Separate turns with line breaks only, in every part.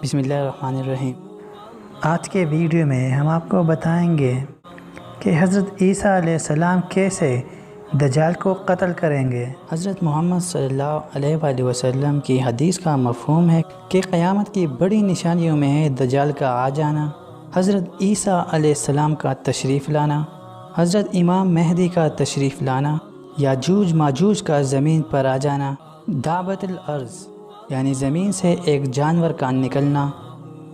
بسم اللہ الرحمن الرحیم۔
آج کے ویڈیو میں ہم آپ کو بتائیں گے کہ حضرت عیسیٰ علیہ السلام کیسے دجال کو قتل کریں گے۔
حضرت محمد صلی اللہ علیہ وآلہ وسلم کی حدیث کا مفہوم ہے کہ قیامت کی بڑی نشانیوں میں ہے دجال کا آ جانا، حضرت عیسیٰ علیہ السلام کا تشریف لانا، حضرت امام مہدی کا تشریف لانا، یاجوج ماجوج کا زمین پر آ جانا، دعوت الارض یعنی زمین سے ایک جانور کا نکلنا،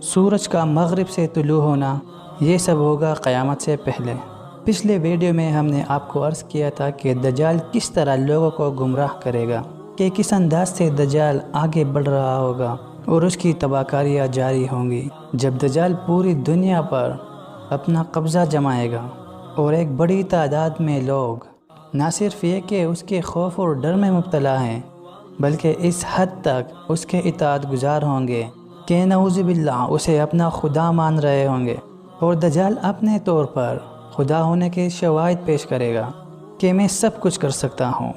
سورج کا مغرب سے طلوع ہونا، یہ سب ہوگا قیامت سے پہلے۔ پچھلے ویڈیو میں ہم نے آپ کو عرض کیا تھا کہ دجال کس طرح لوگوں کو گمراہ کرے گا، کہ کس انداز سے دجال آگے بڑھ رہا ہوگا اور اس کی تباہ کاریاں جاری ہوں گی جب دجال پوری دنیا پر اپنا قبضہ جمائے گا، اور ایک بڑی تعداد میں لوگ نہ صرف یہ کہ اس کے خوف اور ڈر میں مبتلا ہیں بلکہ اس حد تک اس کے اطاعت گزار ہوں گے کہ نعوذ باللہ اسے اپنا خدا مان رہے ہوں گے، اور دجال اپنے طور پر خدا ہونے کے شواہد پیش کرے گا کہ میں سب کچھ کر سکتا ہوں،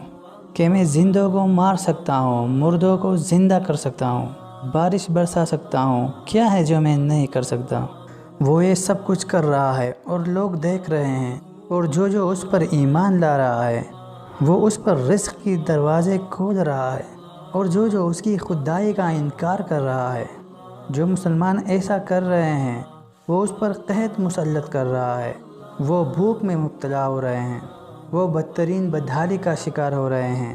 کہ میں زندوں کو مار سکتا ہوں، مردوں کو زندہ کر سکتا ہوں، بارش برسا سکتا ہوں، کیا ہے جو میں نہیں کر سکتا۔ وہ یہ سب کچھ کر رہا ہے اور لوگ دیکھ رہے ہیں، اور جو اس پر ایمان لا رہا ہے وہ اس پر رزق کی دروازے کھول رہا ہے، اور جو اس کی خدائی کا انکار کر رہا ہے، جو مسلمان ایسا کر رہے ہیں وہ اس پر قحط مسلط کر رہا ہے، وہ بھوک میں مبتلا ہو رہے ہیں، وہ بدترین بدحالی کا شکار ہو رہے ہیں۔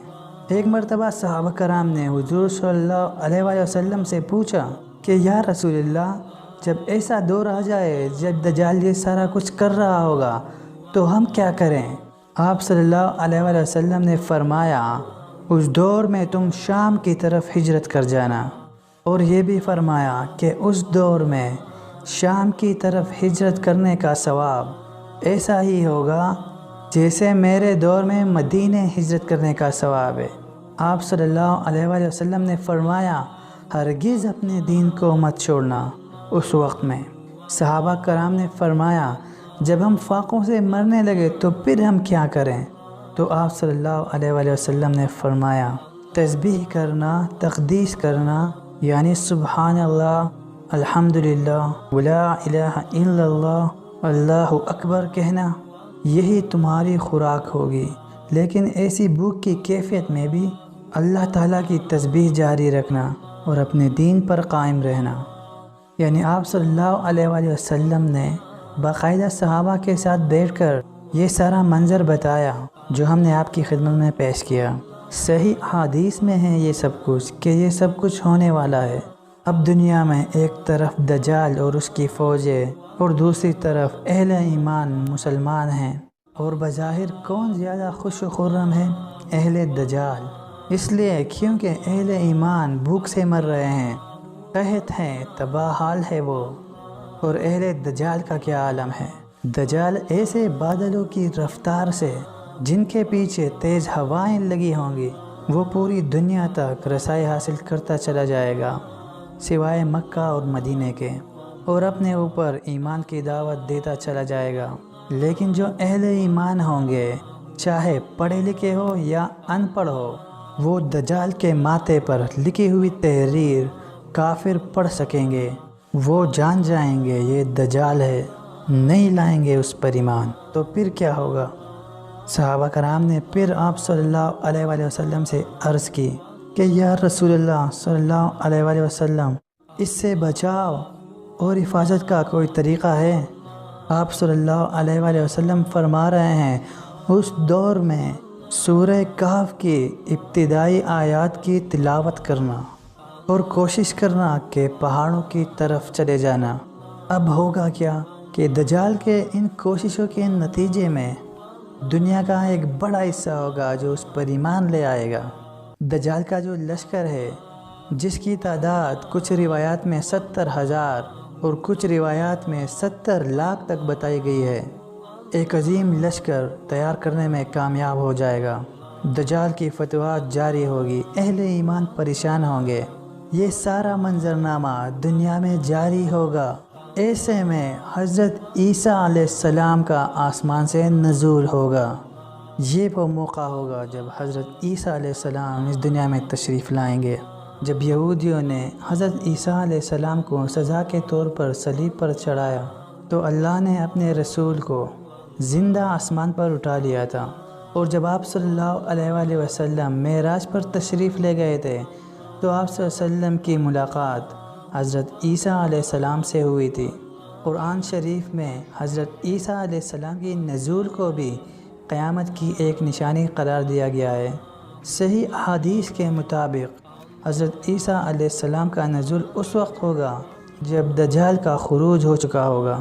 ایک مرتبہ صحابہ کرام نے حضور صلی اللہ علیہ وآلہ وسلم سے پوچھا کہ یا رسول اللہ، جب ایسا دور آ جائے جب دجال یہ سارا کچھ کر رہا ہوگا تو ہم کیا کریں؟ آپ صلی اللہ علیہ وآلہ وسلم نے فرمایا، اس دور میں تم شام کی طرف ہجرت کر جانا، اور یہ بھی فرمایا کہ اس دور میں شام کی طرف ہجرت کرنے کا ثواب ایسا ہی ہوگا جیسے میرے دور میں مدینے ہجرت کرنے کا ثواب ہے۔ آپ صلی اللہ علیہ وآلہ وسلم نے فرمایا، ہرگز اپنے دین کو مت چھوڑنا۔ اس وقت میں صحابہ کرام نے فرمایا، جب ہم فاقوں سے مرنے لگے تو پھر ہم کیا کریں؟ تو آپ صلی اللہ علیہ وآلہ وسلم نے فرمایا، تسبیح کرنا، تقدیس کرنا، یعنی سبحان اللہ، الحمدللہ، ولا الہ الا اللہ، اللہ اکبر کہنا، یہی تمہاری خوراک ہوگی۔ لیکن ایسی بھوک کی کیفیت میں بھی اللہ تعالیٰ کی تسبیح جاری رکھنا اور اپنے دین پر قائم رہنا۔ یعنی آپ صلی اللہ علیہ وآلہ وسلم نے باقاعدہ صحابہ کے ساتھ بیٹھ کر یہ سارا منظر بتایا جو ہم نے آپ کی خدمت میں پیش کیا۔ صحیح حدیث میں ہے یہ سب کچھ کہ یہ سب کچھ ہونے والا ہے۔ اب دنیا میں ایک طرف دجال اور اس کی فوجیں، اور دوسری طرف اہل ایمان مسلمان ہیں، اور بظاہر کون زیادہ خوش و خرم ہے؟ اہل دجال، اس لیے کیونکہ اہل ایمان بھوک سے مر رہے ہیں، قحط ہے، تباہ حال ہے وہ، اور اہل دجال کا کیا عالم ہے۔ دجال ایسے بادلوں کی رفتار سے جن کے پیچھے تیز ہوائیں لگی ہوں گی، وہ پوری دنیا تک رسائی حاصل کرتا چلا جائے گا سوائے مکہ اور مدینے کے، اور اپنے اوپر ایمان کی دعوت دیتا چلا جائے گا۔ لیکن جو اہل ایمان ہوں گے، چاہے پڑھے لکھے ہو یا ان پڑھ ہو، وہ دجال کے ماتھے پر لکھی ہوئی تحریر کافر پڑھ سکیں گے، وہ جان جائیں گے یہ دجال ہے، نہیں لائیں گے اس پر ایمان۔ تو پھر کیا ہوگا؟ صحابہ کرام نے پھر آپ صلی اللہ علیہ وآلہ وسلم سے عرض کی کہ یا رسول اللہ صلی اللہ علیہ وآلہ وسلم، اس سے بچاؤ اور حفاظت کا کوئی طریقہ ہے؟ آپ صلی اللہ علیہ وآلہ وسلم فرما رہے ہیں، اس دور میں سورہ کہف کی ابتدائی آیات کی تلاوت کرنا اور کوشش کرنا کہ پہاڑوں کی طرف چلے جانا۔ اب ہوگا کیا کہ دجال کے ان کوششوں کے نتیجے میں دنیا کا ایک بڑا حصہ ہوگا جو اس پر ایمان لے آئے گا۔ دجال کا جو لشکر ہے، جس کی تعداد کچھ روایات میں 70,000 اور کچھ روایات میں 70 لاکھ تک بتائی گئی ہے، ایک عظیم لشکر تیار کرنے میں کامیاب ہو جائے گا۔ دجال کی فتوحات جاری ہوگی، اہل ایمان پریشان ہوں گے، یہ سارا منظرنامہ دنیا میں جاری ہوگا۔ ایسے میں حضرت عیسیٰ علیہ السلام کا آسمان سے نزول ہوگا۔ یہ وہ موقع ہوگا جب حضرت عیسیٰ علیہ السلام اس دنیا میں تشریف لائیں گے، جب یہودیوں نے حضرت عیسیٰ علیہ السلام کو سزا کے طور پر صلیب پر چڑھایا تو اللہ نے اپنے رسول کو زندہ آسمان پر اٹھا لیا تھا، اور جب آپ صلی اللہ علیہ وآلہ وسلم معراج پر تشریف لے گئے تھے تو آپ صلی اللہ علیہ وسلم کی ملاقات حضرت عیسیٰ علیہ السلام سے ہوئی تھی۔ قرآن شریف میں حضرت عیسیٰ علیہ السلام کی نزول کو بھی قیامت کی ایک نشانی قرار دیا گیا ہے۔ صحیح احادیث کے مطابق حضرت عیسیٰ علیہ السلام کا نزول اس وقت ہوگا جب دجال کا خروج ہو چکا ہوگا۔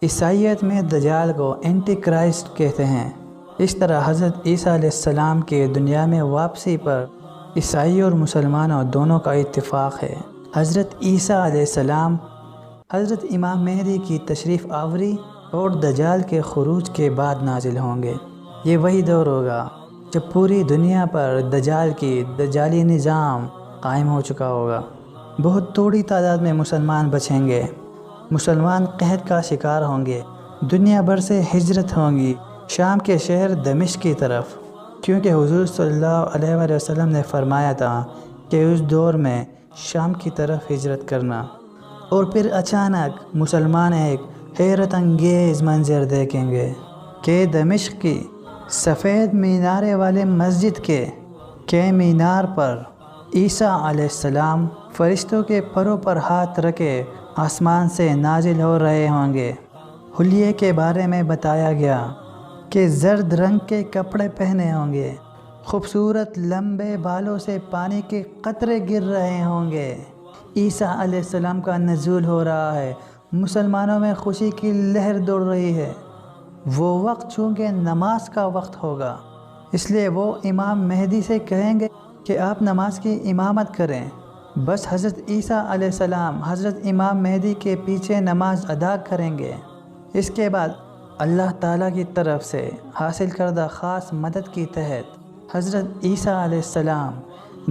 عیسائیت میں دجال کو اینٹی کرائسٹ کہتے ہیں۔ اس طرح حضرت عیسیٰ علیہ السلام کے دنیا میں واپسی پر عیسائی اور مسلمانوں دونوں کا اتفاق ہے۔ حضرت عیسیٰ علیہ السلام حضرت امام مہدی کی تشریف آوری اور دجال کے خروج کے بعد نازل ہوں گے۔ یہ وہی دور ہوگا جب پوری دنیا پر دجالی نظام قائم ہو چکا ہوگا۔ بہت تھوڑی تعداد میں مسلمان بچیں گے۔ مسلمان قحط کا شکار ہوں گے۔ دنیا بھر سے ہجرت ہوں گی شام کے شہر دمشق کی طرف، کیونکہ حضور صلی اللہ علیہ وآلہ وسلم نے فرمایا تھا کہ اس دور میں شام کی طرف ہجرت کرنا۔ اور پھر اچانک مسلمان ایک حیرت انگیز منظر دیکھیں گے کہ دمشق کی سفید مینارے والے مسجد کے مینار پر عیسیٰ علیہ السلام فرشتوں کے پروں پر ہاتھ رکھے آسمان سے نازل ہو رہے ہوں گے۔ حلیے کے بارے میں بتایا گیا کہ زرد رنگ کے کپڑے پہنے ہوں گے، خوبصورت لمبے بالوں سے پانی کے قطرے گر رہے ہوں گے۔ عیسیٰ علیہ السلام کا نزول ہو رہا ہے، مسلمانوں میں خوشی کی لہر دوڑ رہی ہے۔ وہ وقت چونکہ نماز کا وقت ہوگا، اس لیے وہ امام مہدی سے کہیں گے کہ آپ نماز کی امامت کریں۔ بس حضرت عیسیٰ علیہ السلام حضرت امام مہدی کے پیچھے نماز ادا کریں گے۔ اس کے بعد اللہ تعالیٰ کی طرف سے حاصل کردہ خاص مدد کے تحت حضرت عیسیٰ علیہ السلام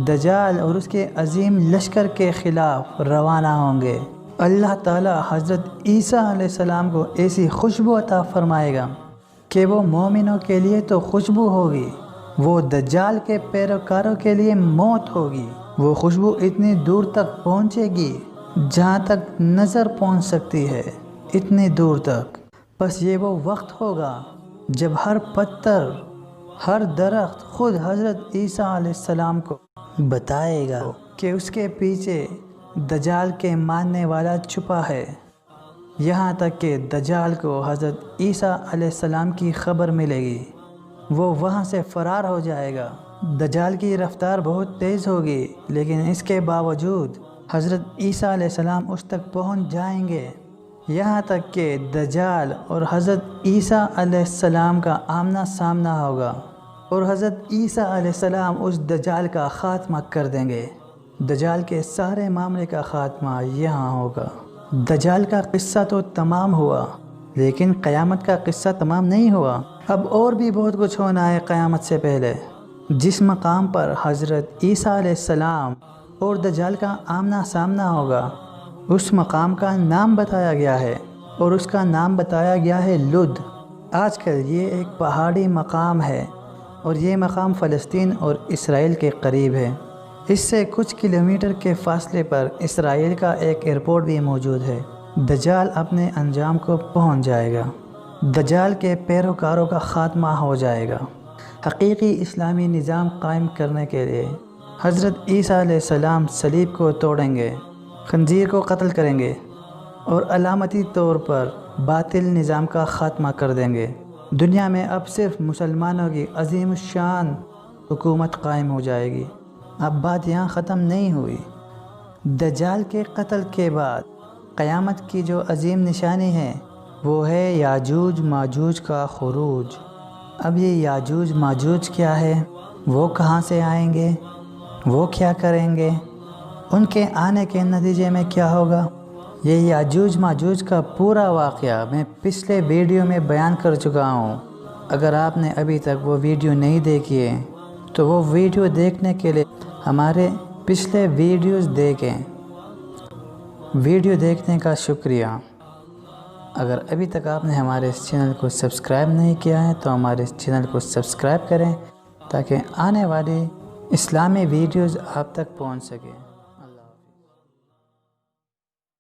دجال اور اس کے عظیم لشکر کے خلاف روانہ ہوں گے۔ اللہ تعالیٰ حضرت عیسیٰ علیہ السلام کو ایسی خوشبو عطا فرمائے گا کہ وہ مومنوں کے لیے تو خوشبو ہوگی، وہ دجال کے پیروکاروں کے لیے موت ہوگی۔ وہ خوشبو اتنی دور تک پہنچے گی جہاں تک نظر پہنچ سکتی ہے، اتنی دور تک۔ بس یہ وہ وقت ہوگا جب ہر پتھر، ہر درخت خود حضرت عیسیٰ علیہ السلام کو بتائے گا کہ اس کے پیچھے دجال کے ماننے والا چھپا ہے، یہاں تک کہ دجال کو حضرت عیسیٰ علیہ السلام کی خبر ملے گی، وہ وہاں سے فرار ہو جائے گا۔ دجال کی رفتار بہت تیز ہوگی، لیکن اس کے باوجود حضرت عیسیٰ علیہ السلام اس تک پہنچ جائیں گے، یہاں تک کہ دجال اور حضرت عیسیٰ علیہ السلام کا آمنا سامنا ہوگا، اور حضرت عیسیٰ علیہ السلام اس دجال کا خاتمہ کر دیں گے۔ دجال کے سارے معاملے کا خاتمہ یہاں ہوگا۔ دجال کا قصہ تو تمام ہوا، لیکن قیامت کا قصہ تمام نہیں ہوا۔ اب اور بھی بہت کچھ ہونا ہے قیامت سے پہلے۔ جس مقام پر حضرت عیسیٰ علیہ السلام اور دجال کا آمنا سامنا ہوگا، اس مقام کا نام بتایا گیا ہے، اور اس کا نام بتایا گیا ہے لد۔ آج کل یہ ایک پہاڑی مقام ہے، اور یہ مقام فلسطین اور اسرائیل کے قریب ہے۔ اس سے کچھ کلومیٹر کے فاصلے پر اسرائیل کا ایک ایئرپورٹ بھی موجود ہے۔ دجال اپنے انجام کو پہنچ جائے گا، دجال کے پیروکاروں کا خاتمہ ہو جائے گا۔ حقیقی اسلامی نظام قائم کرنے کے لیے حضرت عیسیٰ علیہ السلام صلیب کو توڑیں گے، خنزیر کو قتل کریں گے، اور علامتی طور پر باطل نظام کا خاتمہ کر دیں گے۔ دنیا میں اب صرف مسلمانوں کی عظیم الشان حکومت قائم ہو جائے گی۔ اب بات یہاں ختم نہیں ہوئی۔ دجال کے قتل کے بعد قیامت کی جو عظیم نشانی ہے وہ ہے یاجوج ماجوج کا خروج۔ اب یہ یاجوج ماجوج کیا ہے، وہ کہاں سے آئیں گے، وہ کیا کریں گے، ان کے آنے کے نتیجے میں کیا ہوگا، یہ یاجوج ماجوج کا پورا واقعہ میں پچھلے ویڈیو میں بیان کر چکا ہوں۔ اگر آپ نے ابھی تک وہ ویڈیو نہیں دیکھی ہے تو وہ ویڈیو دیکھنے کے لیے ہمارے پچھلے ویڈیوز دیکھیں۔ ویڈیو دیکھنے کا شکریہ۔ اگر ابھی تک آپ نے ہمارے اس چینل کو سبسکرائب نہیں کیا ہے تو ہمارے اس چینل کو سبسکرائب کریں تاکہ آنے والی اسلامی ویڈیوز آپ تک پہنچ سکیں۔